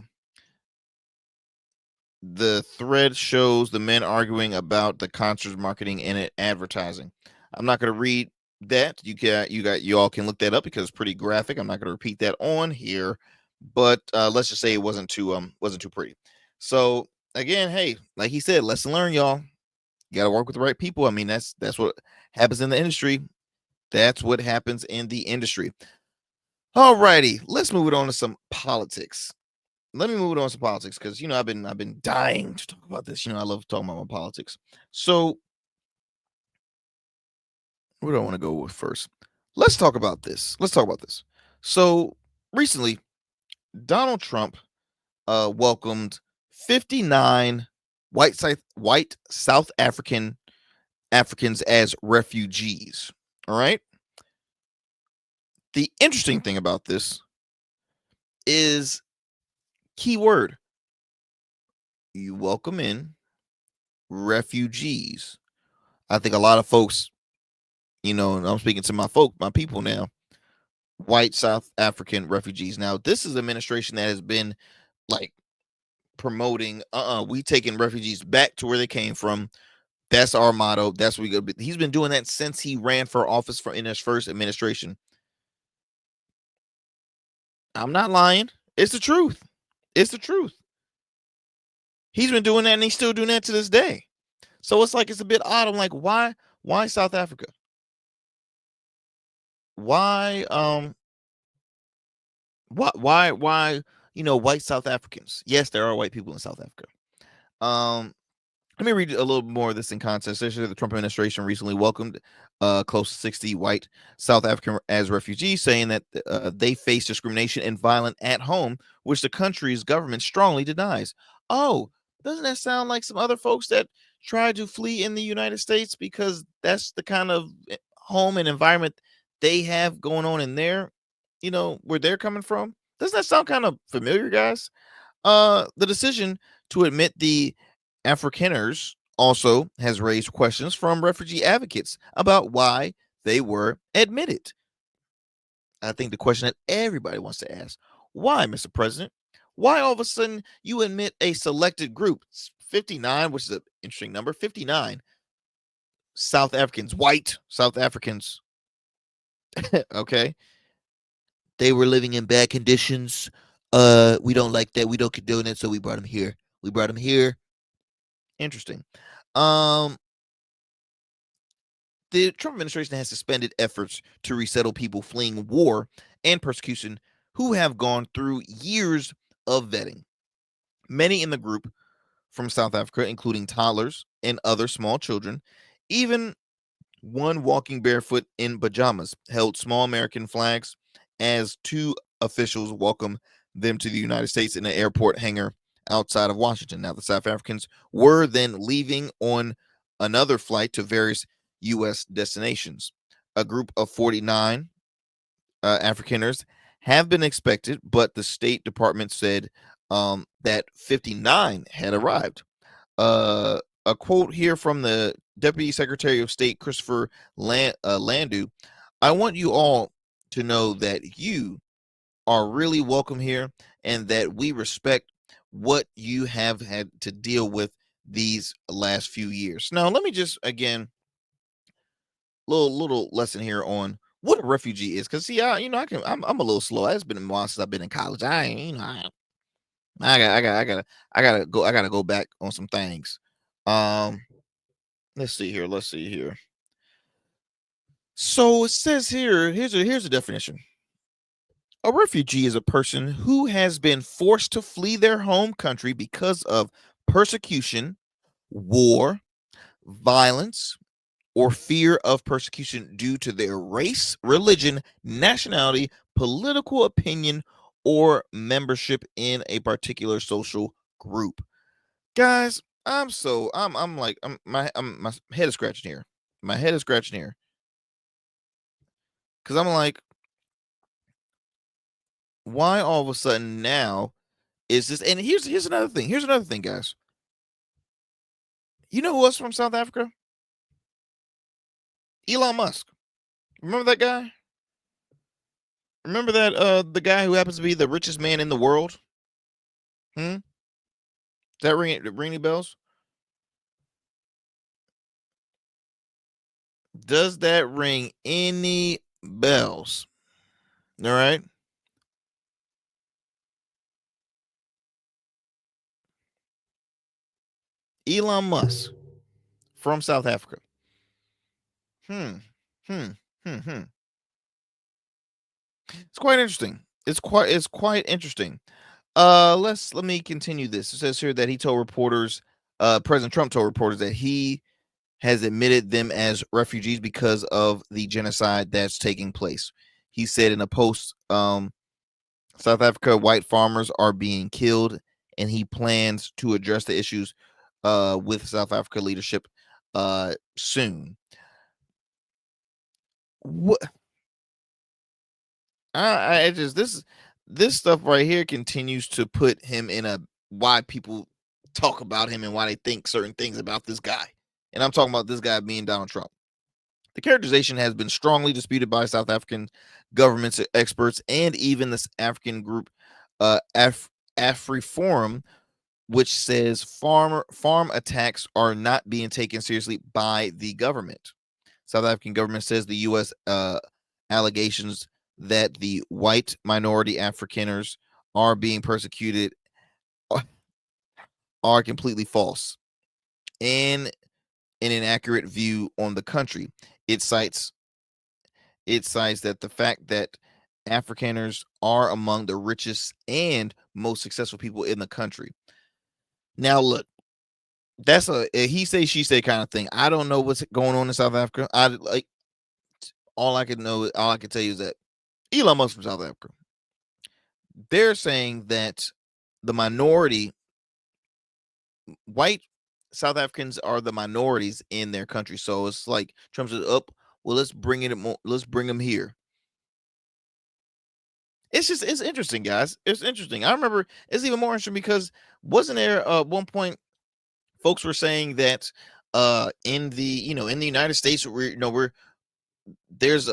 The thread shows the men arguing about the concert's marketing and advertising. I'm not going to read that. You all can look that up, because it's pretty graphic. I'm not going to repeat that on here, but let's just say it wasn't too pretty. So again, hey, like he said, lesson learned, y'all. You got to work with the right people. I mean, that's what happens in the industry. That's what happens in the industry. All righty, let's move it on to some politics. Let me move it on to politics, because I've been dying to talk about this. I love talking about my politics. So where do I want to go with first? Let's talk about this. So recently, Donald Trump welcomed 59 white South Africans as refugees. All right. The interesting thing about this is keyword. You welcome in refugees. I think a lot of folks, and I'm speaking to my people now, white South African refugees. Now, this is an administration that has been like promoting, we taking refugees back to where they came from. That's our motto. That's what we go. He's been doing that since he ran for office in his first administration. I'm not lying. It's the truth. It's the truth. He's been doing that and he's still doing that to this day. So it's like, it's a bit odd. I'm like, why South Africa? Why white South Africans? Yes, there are white people in South Africa. Let me read a little more of this in context. The Trump administration recently welcomed close to 60 white South African as refugees, saying that they face discrimination and violence at home, which the country's government strongly denies. Oh, doesn't that sound like some other folks that try to flee in the United States because that's the kind of home and environment they have going on in there, where they're coming from? Doesn't that sound kind of familiar, guys? The decision to admit the Afrikaners also has raised questions from refugee advocates about why they were admitted. I think the question that everybody wants to ask: why, Mr. President? Why all of a sudden you admit a selected group, 59, which is an interesting number, 59 South Africans, white South Africans? Okay. They were living in bad conditions. We don't like that. We don't condone it, so we brought them here. Interesting. The Trump administration has suspended efforts to resettle people fleeing war and persecution who have gone through years of vetting. Many in the group from South Africa, including toddlers and other small children, even one walking barefoot in pajamas, held small American flags as two officials welcomed them to the United States in an airport hangar outside of Washington. Now, the South Africans were then leaving on another flight to various U.S. destinations. A group of 49 Afrikaners have been expected, but the State Department said that 59 had arrived. A quote here from the Deputy Secretary of State, Christopher Landu: "I want you all to know that you are really welcome here and that we respect what you have had to deal with these last few years." Now, let me just, again, little lesson here on what a refugee is, because see, I'm a little slow. It's been a while since I've been in college. I gotta go back on some things. Let's see here. So it says here, here's a definition. A refugee is a person who has been forced to flee their home country because of persecution, war, violence, or fear of persecution due to their race, religion, nationality, political opinion, or membership in a particular social group. Guys, my head is scratching here. My head is scratching here. Because I'm like, why all of a sudden now is this? And here's another thing. Here's another thing, guys. You know who else from South Africa? Elon Musk. Remember that guy? Remember that the guy who happens to be the richest man in the world? Does that ring any bells? Does that ring any bells? All right. Elon Musk from South Africa. It's quite interesting. It's quite interesting. Let me continue this. It says here that he told reporters, President Trump told reporters that he has admitted them as refugees because of the genocide that's taking place. He said in a post South Africa white farmers are being killed, and he plans to address the issues with South Africa leadership soon. What I just this stuff right here continues to put him in a why people talk about him and why they think certain things about this guy. And I'm talking about this guy being Donald Trump. The characterization has been strongly disputed by South African government experts and even this African group AfriForum, which says farm attacks are not being taken seriously by the government. South African government says the U.S. Allegations that the white minority Afrikaners are being persecuted are completely false and an inaccurate view on the country. It cites that the fact that Afrikaners are among the richest and most successful people in the country. Now, look, that's a he say she say kind of thing. I don't know what's going on in South Africa. All I can tell you is that Elon Musk from South Africa. They're saying that the minority white South Africans are the minorities in their country. So it's like Trump says, "Up, well, let's bring them here." It's interesting, guys. It's interesting. I remember it's even more interesting because wasn't there one point folks were saying that in the in the United States there's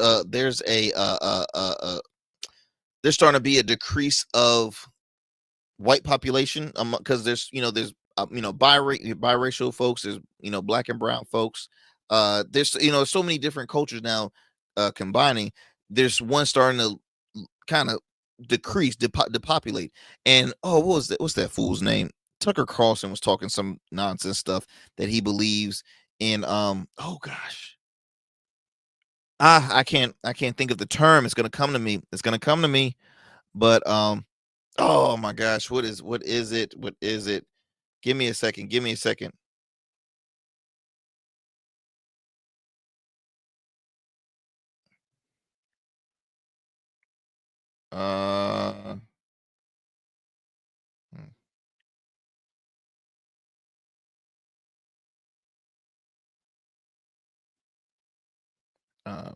there's starting to be a decrease of white population because there's biracial folks, there's black and brown folks, there's so many different cultures now combining. There's one starting to kind of decrease, depopulate. And what's that fool's name? Tucker Carlson was talking some nonsense stuff that he believes in. Oh gosh, I can't think of the term. It's gonna come to me. But oh my gosh, what is it? Give me a second. Uh, hmm. um,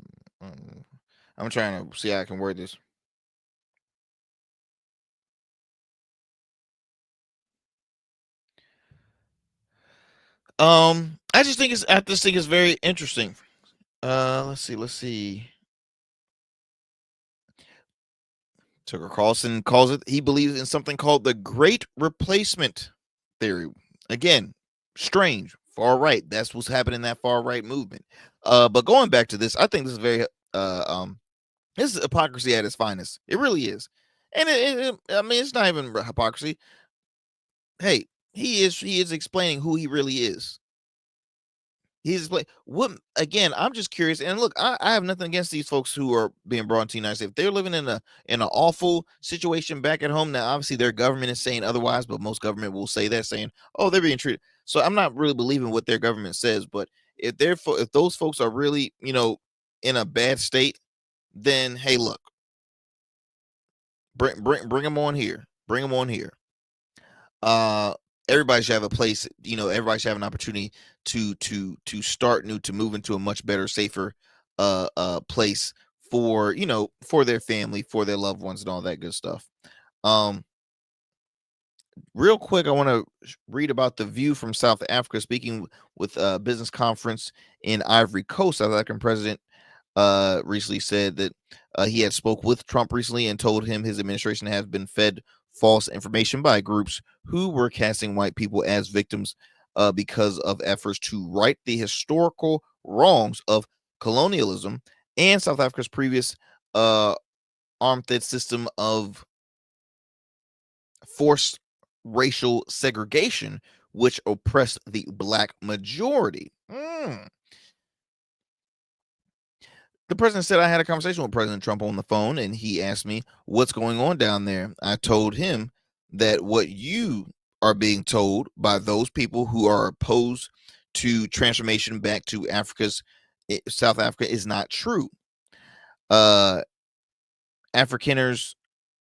I'm trying to see how I can word this. I just think it's very interesting. Let's see. Tucker Carlson calls it. He believes in something called the Great Replacement theory. Again, strange, far right. That's what's happening in that far right movement. But going back to this, I think this is very this is hypocrisy at its finest. It really is. And I mean, it's not even hypocrisy. Hey, he is explaining who he really is. He's explaining what again. I'm just curious. And look, I have nothing against these folks who are being brought into the United States. If they're living in an awful situation back at home, now obviously their government is saying otherwise, but most government will say that, saying, "Oh, they're being treated." So I'm not really believing what their government says. But if those folks are really in a bad state, then hey, look, bring them on here. Bring them on here. Everybody should have a place. Everybody should have an opportunity to start new, to move into a much better, safer place for for their family, for their loved ones, and all that good stuff. Real quick, I want to read about the View from South Africa, speaking with a business conference in Ivory Coast. South African president recently said that he had spoke with Trump recently and told him his administration has been fed false information by groups who were casting white people as victims because of efforts to right the historical wrongs of colonialism and South Africa's previous armed system of forced racial segregation, which oppressed the black majority. The president said, I had a conversation with President Trump on the phone, and he asked me what's going on down there. I told him that what you are being told by those people who are opposed to transformation back to South Africa is not true. Afrikaners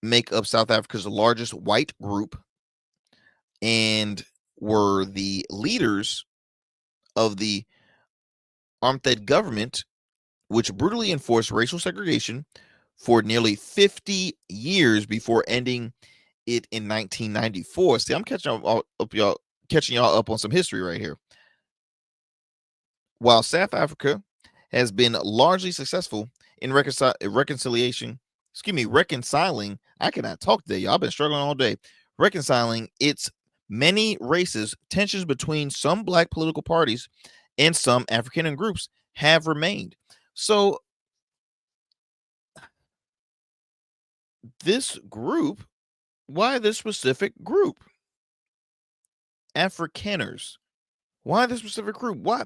make up South Africa's largest white group and were the leaders of the Arrington government, which brutally enforced racial segregation for nearly 50 years before ending it in 1994. See, I'm catching y'all up on some history right here. While South Africa has been largely successful in reconciling, I cannot talk today, y'all. I've been struggling all day. Reconciling its many races, tensions between some black political parties and some African groups have remained. So this group, why this specific group? Afrikaners. Why this specific group? Why,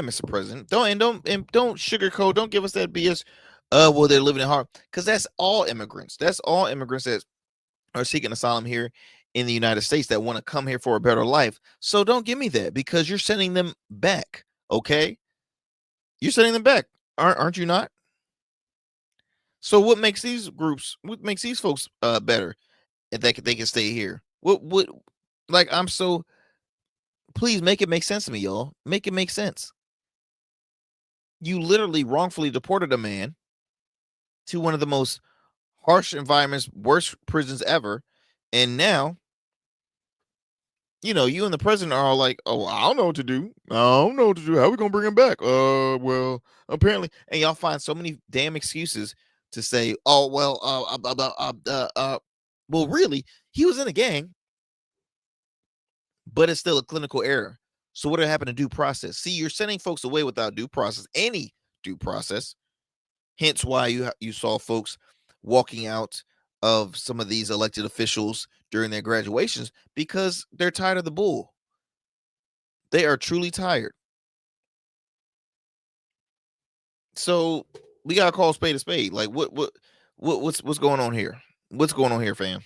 Mr. President? Don't sugarcoat. Don't give us that BS. Well, they're living in hard, because that's all immigrants. That's all immigrants that are seeking asylum here in the United States that want to come here for a better life. So don't give me that, because you're sending them back. Okay, you're sending them back, aren't you not? So what makes these groups? What makes these folks better if they can stay here? What? Like, I'm so. Please make it make sense to me, y'all. Make it make sense. You literally wrongfully deported a man to one of the most harsh environments, worst prisons ever, and now, you and the president are all like, "Oh, I don't know what to do. I don't know what to do. How are we gonna bring him back?" Well, apparently, and y'all find so many damn excuses to say, "Oh, well, well, really, he was in a gang." But it's still a clinical error. So what happened to due process? See, you're sending folks away without due process, any due process. Hence why you saw folks walking out of some of these elected officials during their graduations, because they're tired of the bull. They are truly tired. So we gotta call a spade a spade. Like, what's going on here? What's going on here, fam?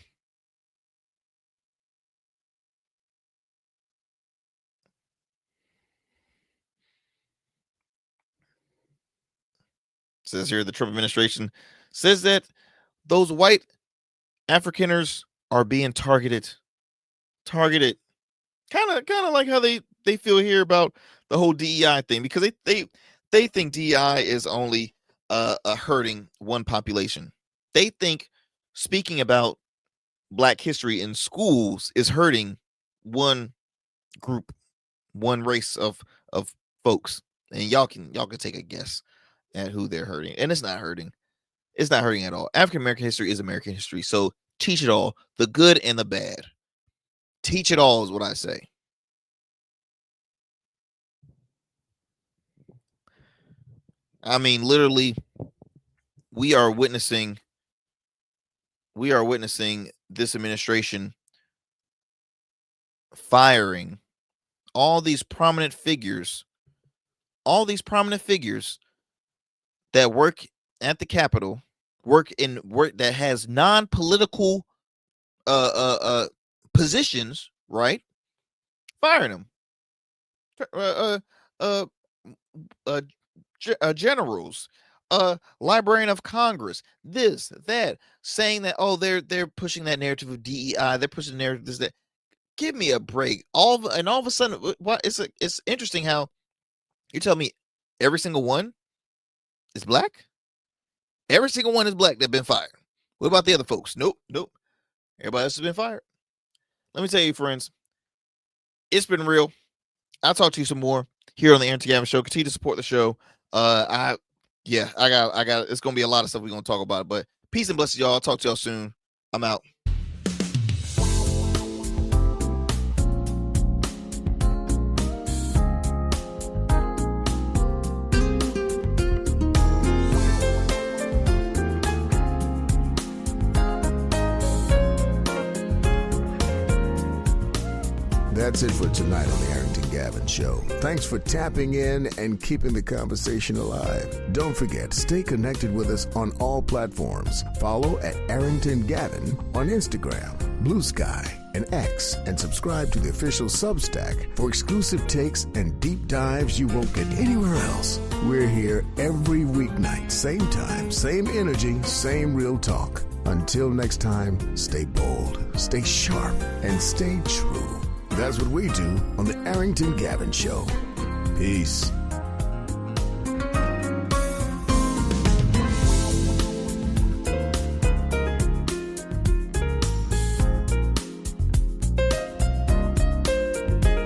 Says here the Trump administration says that those white Afrikaners are being targeted. Kind of like how they feel here about the whole DEI thing, because they think DEI is only hurting one population. They think speaking about Black history in schools is hurting one group, one race of folks, and y'all can take a guess at who they're hurting. And it's not hurting. It's not hurting at all. African American history is American history. So teach it all, the good and the bad. Teach it all is what I say. I mean, literally, we are witnessing this administration firing all these prominent figures that work at the Capitol, work that has non-political positions, right? Firing them. Generals, Librarian of Congress, this, that, saying that, oh, they're pushing that narrative of DEI, they're pushing the narrative this, that. Give me a break. All of a sudden, what it's interesting how you tell me every single one is Black. Every single one is Black that been fired. What about the other folks? Nope. Everybody else has been fired. Let me tell you, friends, it's been real. I'll talk to you some more here on the Arrington Gavin Show. Continue to support the show. I got. It's gonna be a lot of stuff we're gonna talk about. But peace and blessings, y'all. I'll talk to y'all soon. I'm out. That's it for tonight on the Arrington Gavin Show. Thanks for tapping in and keeping the conversation alive. Don't forget, stay connected with us on all platforms. Follow at Arrington Gavin on Instagram, Blue Sky, and X, and subscribe to the official Substack for exclusive takes and deep dives you won't get anywhere else. We're here every weeknight, same time, same energy, same real talk. Until next time, stay bold, stay sharp, and stay true. That's what we do on the Arrington Gavin Show. Peace.